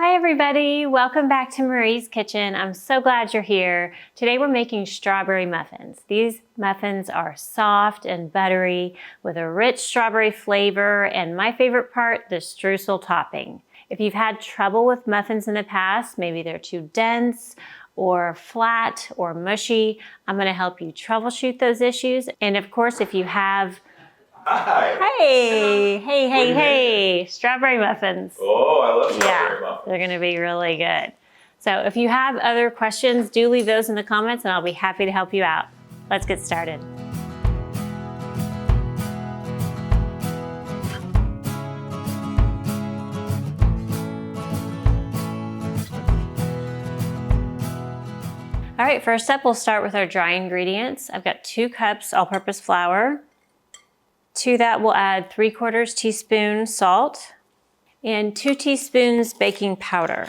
Hi everybody, welcome back to Marie's Kitchen. I'm so glad you're here. Today we're making strawberry muffins. These muffins are soft and buttery with a rich strawberry flavor and my favorite part, the streusel topping. If you've had trouble with muffins in the past, maybe they're too dense or flat or mushy, I'm going to help you troubleshoot those issues. And of course, if you have Hi. Hey, strawberry muffins. Oh, I love strawberry muffins. They're gonna be really good. So if you have other questions, do leave those in the comments and I'll be happy to help you out. Let's get started. All right, first up, we'll start with our dry ingredients. I've got 2 cups all-purpose flour. To that, we'll add 3/4 teaspoon salt and 2 teaspoons baking powder.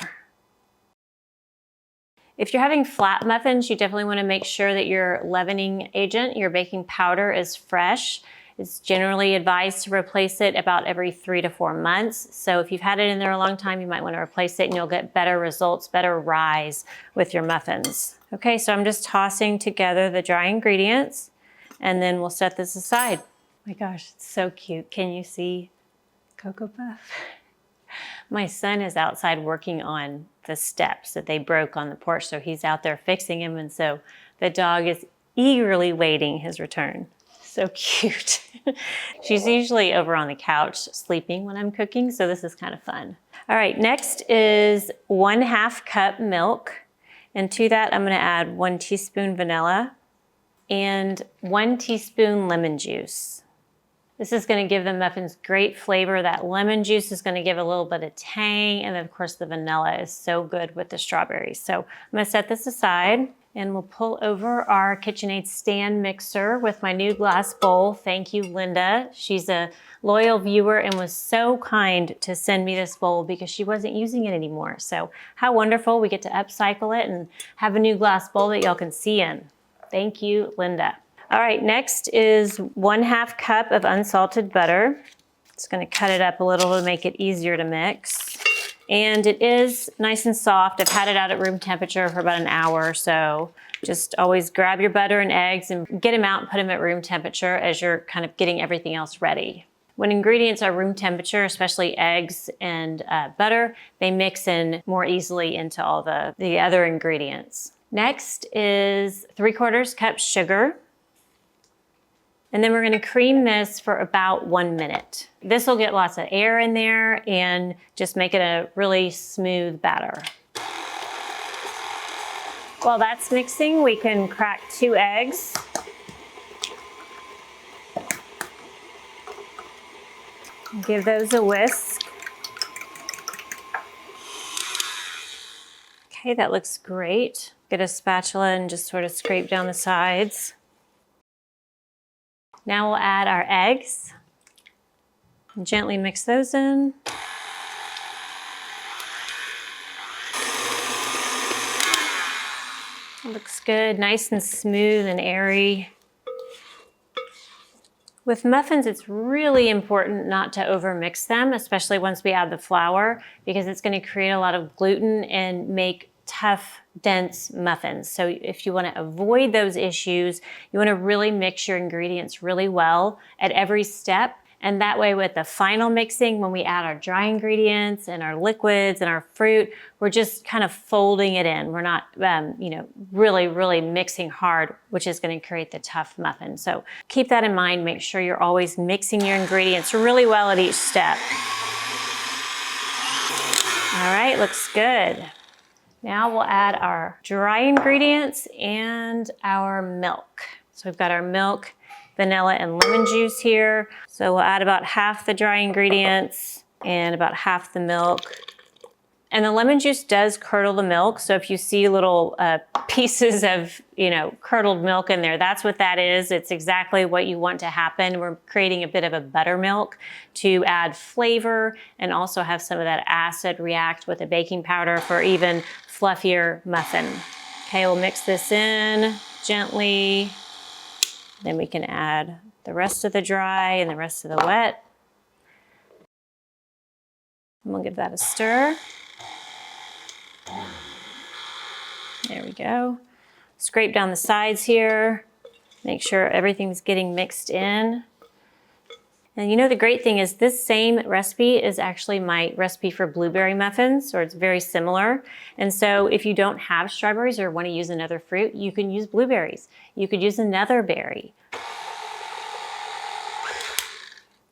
If you're having flat muffins, you definitely want to make sure that your leavening agent, your baking powder, is fresh. It's generally advised to replace it about every 3 to 4 months. So if you've had it in there a long time, you might want to replace it and you'll get better results, better rise with your muffins. Okay, so I'm just tossing together the dry ingredients and then we'll set this aside. Oh my gosh, it's so cute. Can you see Cocoa Puff? My son is outside working on the steps that they broke on the porch, so he's out there fixing them, and so the dog is eagerly waiting his return. So cute. She's usually over on the couch sleeping when I'm cooking, so this is kind of fun. All right, next is 1/2 cup milk, and to that I'm going to add 1 teaspoon vanilla and 1 teaspoon lemon juice. This is going to give the muffins great flavor. That lemon juice is going to give a little bit of tang, and then of course the vanilla is so good with the strawberries. So I'm going to set this aside and we'll pull over our KitchenAid stand mixer with my new glass bowl. Thank you, Linda. She's a loyal viewer and was so kind to send me this bowl because she wasn't using it anymore. So how wonderful, we get to upcycle it and have a new glass bowl that y'all can see in. Thank you, Linda. All right, next is 1/2 cup of unsalted butter. Just gonna cut it up a little to make it easier to mix. And it is nice and soft. I've had it out at room temperature for about an hour or so. Just always grab your butter and eggs and get them out and put them at room temperature as you're kind of getting everything else ready. When ingredients are room temperature, especially eggs and butter, they mix in more easily into all the other ingredients. Next is 3/4 cup sugar. And then we're going to cream this for about 1 minute. This will get lots of air in there and just make it a really smooth batter. While that's mixing, we can crack 2 eggs. Give those a whisk. Okay, that looks great. Get a spatula and just sort of scrape down the sides. Now we'll add our eggs and gently mix those in. It looks good, nice and smooth and airy. With muffins, it's really important not to overmix them, especially once we add the flour, because it's going to create a lot of gluten and make tough, dense muffins. So if you want to avoid those issues, you want to really mix your ingredients really well at every step. And that way with the final mixing, when we add our dry ingredients and our liquids and our fruit, we're just kind of folding it in. We're not, really mixing hard, which is going to create the tough muffin. So keep that in mind. Make sure you're always mixing your ingredients really well at each step. All right, looks good. Now we'll add our dry ingredients and our milk. So we've got our milk, vanilla, and lemon juice here. So we'll add about half the dry ingredients and about half the milk. And the lemon juice does curdle the milk. So if you see little pieces of, curdled milk in there, that's what that is. It's exactly what you want to happen. We're creating a bit of a buttermilk to add flavor and also have some of that acid react with the baking powder for even fluffier muffin. Okay, we'll mix this in gently. Then we can add the rest of the dry and the rest of the wet. And we'll give that a stir. There we go. Scrape down the sides here. Make sure everything's getting mixed in. And you know, the great thing is this same recipe is actually my recipe for blueberry muffins, or it's very similar. And so if you don't have strawberries or want to use another fruit, you can use blueberries. You could use another berry.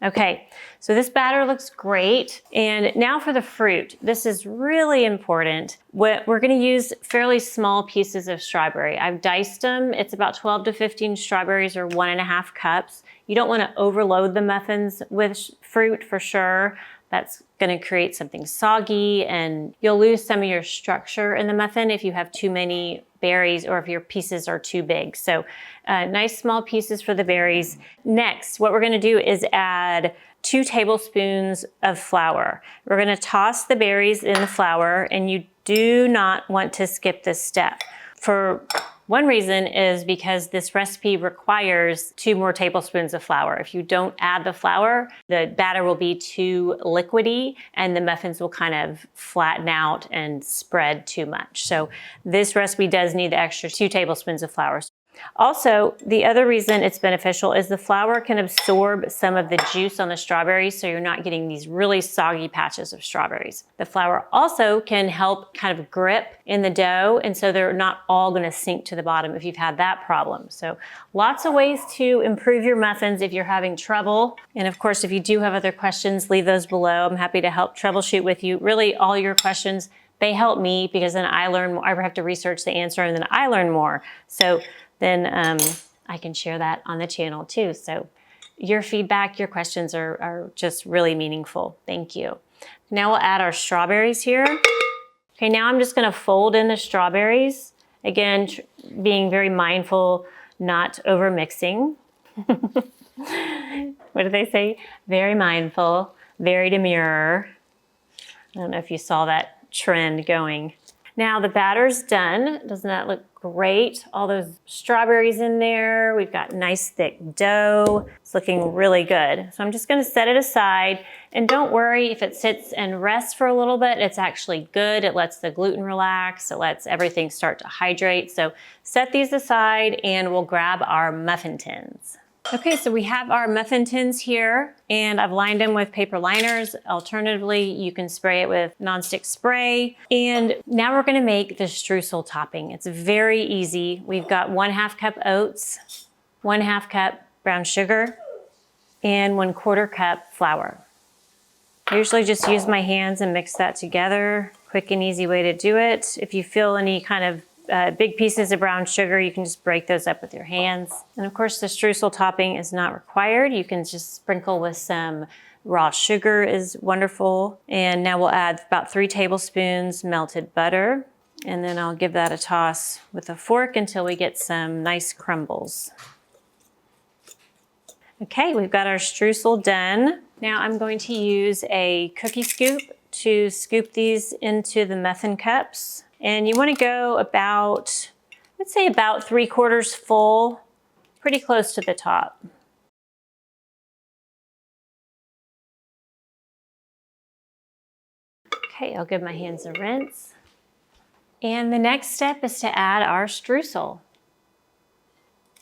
Okay, so this batter looks great. And now for the fruit. This is really important. We're going to use fairly small pieces of strawberry. I've diced them. It's about 12 to 15 strawberries, or 1.5 cups. You don't want to overload the muffins with fruit for sure. That's going to create something soggy, and you'll lose some of your structure in the muffin if you have too many berries or if your pieces are too big. So nice small pieces for the berries. Next, what we're going to do is add 2 tablespoons of flour. We're going to toss the berries in the flour, and you do not want to skip this step. For one reason is because this recipe requires 2 more tablespoons of flour. If you don't add the flour, the batter will be too liquidy and the muffins will kind of flatten out and spread too much. So this recipe does need the extra 2 tablespoons of flour. Also, the other reason it's beneficial is the flour can absorb some of the juice on the strawberries, so you're not getting these really soggy patches of strawberries. The flour also can help kind of grip in the dough, and so they're not all going to sink to the bottom if you've had that problem. So lots of ways to improve your muffins if you're having trouble. And of course, if you do have other questions, leave those below. I'm happy to help troubleshoot with you. Really, all your questions, they help me, because then I learn more. I have to research the answer, and then I learn more. So then I can share that on the channel too. So your feedback, your questions are just really meaningful. Thank you. Now we'll add our strawberries here. Okay, now I'm just gonna fold in the strawberries. Again, being very mindful, not over mixing. What do they say? Very mindful, very demure. I don't know if you saw that trend going. Now the batter's done. Doesn't that look great? All those strawberries in there. We've got nice thick dough. It's looking really good. So I'm just gonna set it aside, and don't worry if it sits and rests for a little bit. It's actually good. It lets the gluten relax. It lets everything start to hydrate. So set these aside and we'll grab our muffin tins. Okay, so we have our muffin tins here, and I've lined them with paper liners. Alternatively, you can spray it with nonstick spray. And now we're gonna make the streusel topping. It's very easy. We've got 1/2 cup oats, 1/2 cup brown sugar, and 1/4 cup flour. I usually just use my hands and mix that together. Quick and easy way to do it. If you feel any kind of big pieces of brown sugar, you can just break those up with your hands. And of course, the streusel topping is not required. You can just sprinkle with some raw sugar is wonderful. And now we'll add about 3 tablespoons melted butter. And then I'll give that a toss with a fork until we get some nice crumbles. Okay, we've got our streusel done. Now I'm going to use a cookie scoop to scoop these into the muffin cups. And you want to go about, let's say about 3/4 full, pretty close to the top. Okay, I'll give my hands a rinse. And the next step is to add our streusel.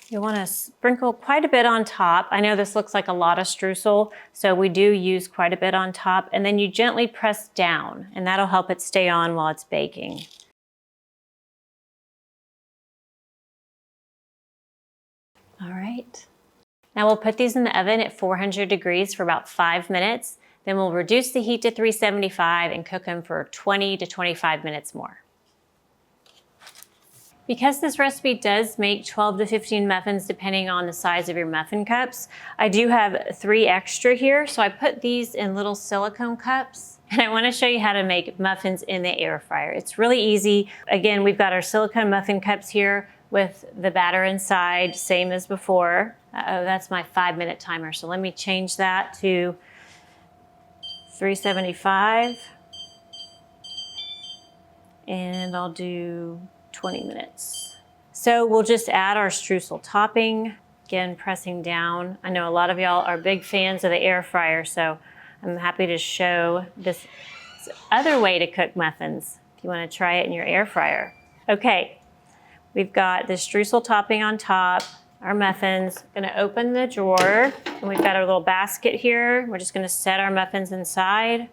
You want to sprinkle quite a bit on top. I know this looks like a lot of streusel, so we do use quite a bit on top. And then you gently press down, and that'll help it stay on while it's baking. All right. Now we'll put these in the oven at 400 degrees for about 5 minutes. Then we'll reduce the heat to 375 and cook them for 20 to 25 minutes more. Because this recipe does make 12 to 15 muffins depending on the size of your muffin cups, I do have 3 extra here. So I put these in little silicone cups, and I want to show you how to make muffins in the air fryer. It's really easy. Again, we've got our silicone muffin cups here with the batter inside, same as before. Uh-oh, that's my 5-minute timer. So let me change that to 375. And I'll do 20 minutes. So we'll just add our streusel topping. Again, pressing down. I know a lot of y'all are big fans of the air fryer, so I'm happy to show this other way to cook muffins if you want to try it in your air fryer. Okay, We've got the streusel topping on top, our muffins. Gonna open the drawer, and we've got our little basket here. We're just gonna set our muffins inside.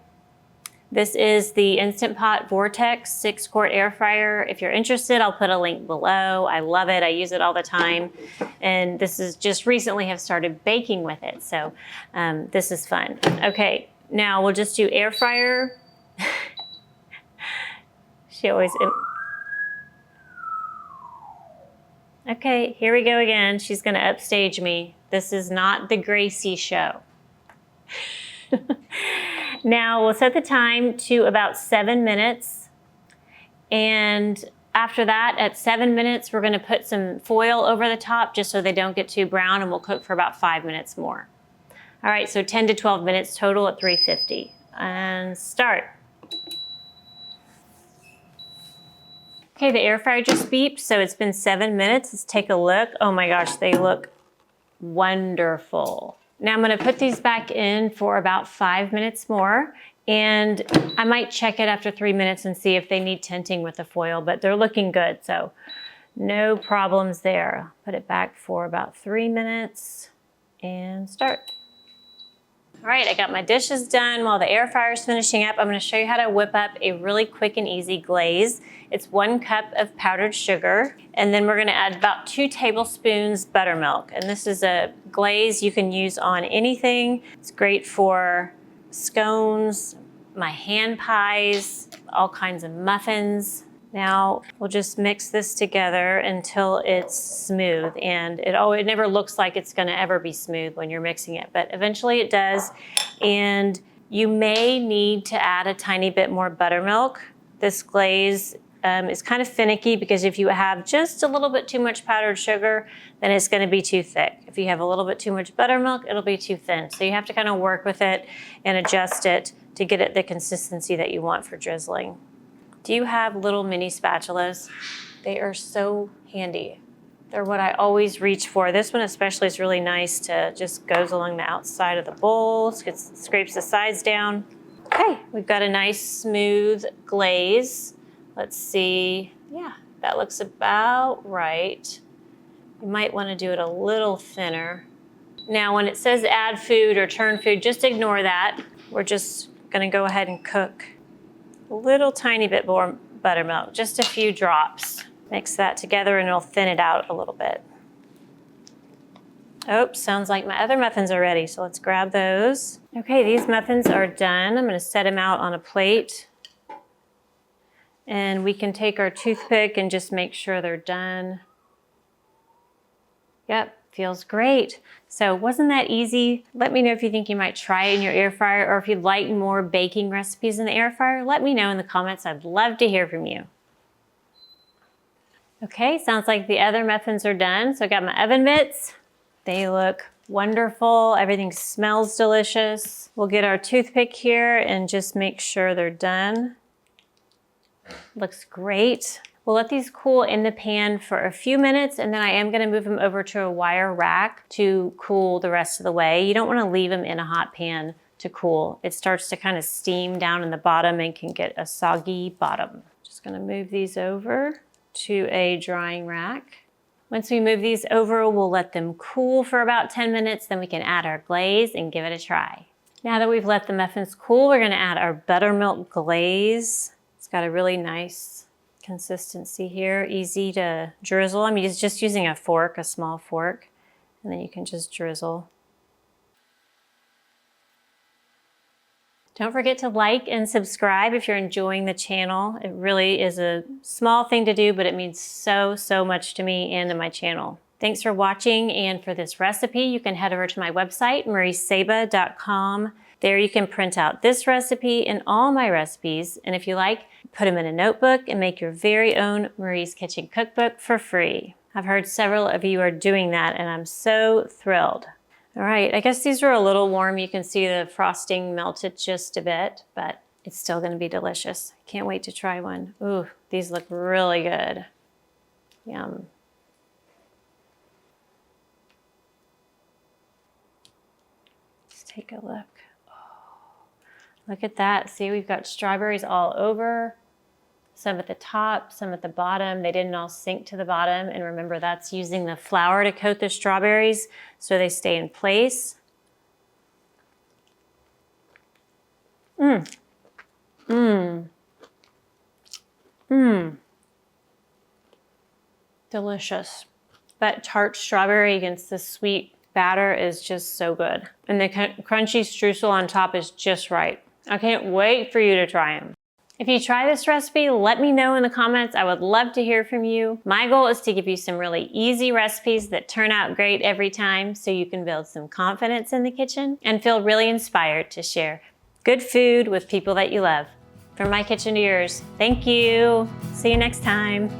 This is the Instant Pot Vortex 6-quart air fryer. If you're interested, I'll put a link below. I love it, I use it all the time. And this is just recently have started baking with it, so this is fun. Okay, now we'll just do air fryer. She always, okay, here we go again. She's gonna upstage me. This is not the Gracie show. Now we'll set the time to about 7 minutes. And after that, at 7 minutes, we're gonna put some foil over the top just so they don't get too brown, and we'll cook for about 5 minutes more. All right, so 10 to 12 minutes total at 350. And start. Okay, the air fryer just beeped, so it's been 7 minutes. Let's take a look. Oh my gosh, they look wonderful. Now I'm gonna put these back in for about 5 minutes more, and I might check it after 3 minutes and see if they need tinting with the foil, but they're looking good, so no problems there. Put it back for about 3 minutes and start. All right, I got my dishes done while the air fryer's finishing up. I'm gonna show you how to whip up a really quick and easy glaze. It's 1 cup of powdered sugar, and then we're gonna add about 2 tablespoons buttermilk. And this is a glaze you can use on anything. It's great for scones, my hand pies, all kinds of muffins. Now we'll just mix this together until it's smooth, and it never looks like it's gonna ever be smooth when you're mixing it, but eventually it does. And you may need to add a tiny bit more buttermilk. This glaze is kind of finicky because if you have just a little bit too much powdered sugar, then it's gonna be too thick. If you have a little bit too much buttermilk, it'll be too thin. So you have to kind of work with it and adjust it to get it the consistency that you want for drizzling. Do you have little mini spatulas? They are so handy. They're what I always reach for. This one especially is really nice to just goes along the outside of the bowl, scrapes the sides down. Okay, we've got a nice smooth glaze. Let's see, yeah, that looks about right. You might want to do it a little thinner. Now when it says add food or turn food, just ignore that. We're just gonna go ahead and cook a little tiny bit more buttermilk, just a few drops. Mix that together and it'll thin it out a little bit. Oh, sounds like my other muffins are ready, so let's grab those. Okay, these muffins are done. I'm gonna set them out on a plate. And we can take our toothpick and just make sure they're done. Yep, feels great. So wasn't that easy? Let me know if you think you might try it in your air fryer, or if you'd like more baking recipes in the air fryer, let me know in the comments. I'd love to hear from you. Okay, sounds like the other muffins are done. So I got my oven mitts. They look wonderful. Everything smells delicious. We'll get our toothpick here and just make sure they're done. Looks great. We'll let these cool in the pan for a few minutes, and then I am gonna move them over to a wire rack to cool the rest of the way. You don't wanna leave them in a hot pan to cool. It starts to kind of steam down in the bottom and can get a soggy bottom. Just gonna move these over to a drying rack. Once we move these over, we'll let them cool for about 10 minutes, then we can add our glaze and give it a try. Now that we've let the muffins cool, we're gonna add our buttermilk glaze. It's got a really nice consistency here, easy to drizzle. I'm just using a fork, a small fork, and then you can just drizzle. Don't forget to like and subscribe if you're enjoying the channel. It really is a small thing to do, but it means so, so much to me and to my channel. Thanks for watching, and for this recipe, you can head over to my website, mariesaba.com. There you can print out this recipe and all my recipes, and if you like, put them in a notebook and make your very own Marie's Kitchen Cookbook for free. I've heard several of you are doing that, and I'm so thrilled. All right, I guess these are a little warm. You can see the frosting melted just a bit, but it's still gonna be delicious. Can't wait to try one. Ooh, these look really good. Yum. Let's take a look. Oh, look at that. See, we've got strawberries all over. some at the top, some at the bottom. They didn't all sink to the bottom. And remember, that's using the flour to coat the strawberries so they stay in place. Delicious. That tart strawberry against the sweet batter is just so good. And the crunchy streusel on top is just right. I can't wait for you to try them. If you try this recipe, let me know in the comments. I would love to hear from you. My goal is to give you some really easy recipes that turn out great every time so you can build some confidence in the kitchen and feel really inspired to share good food with people that you love. From my kitchen to yours, thank you. See you next time.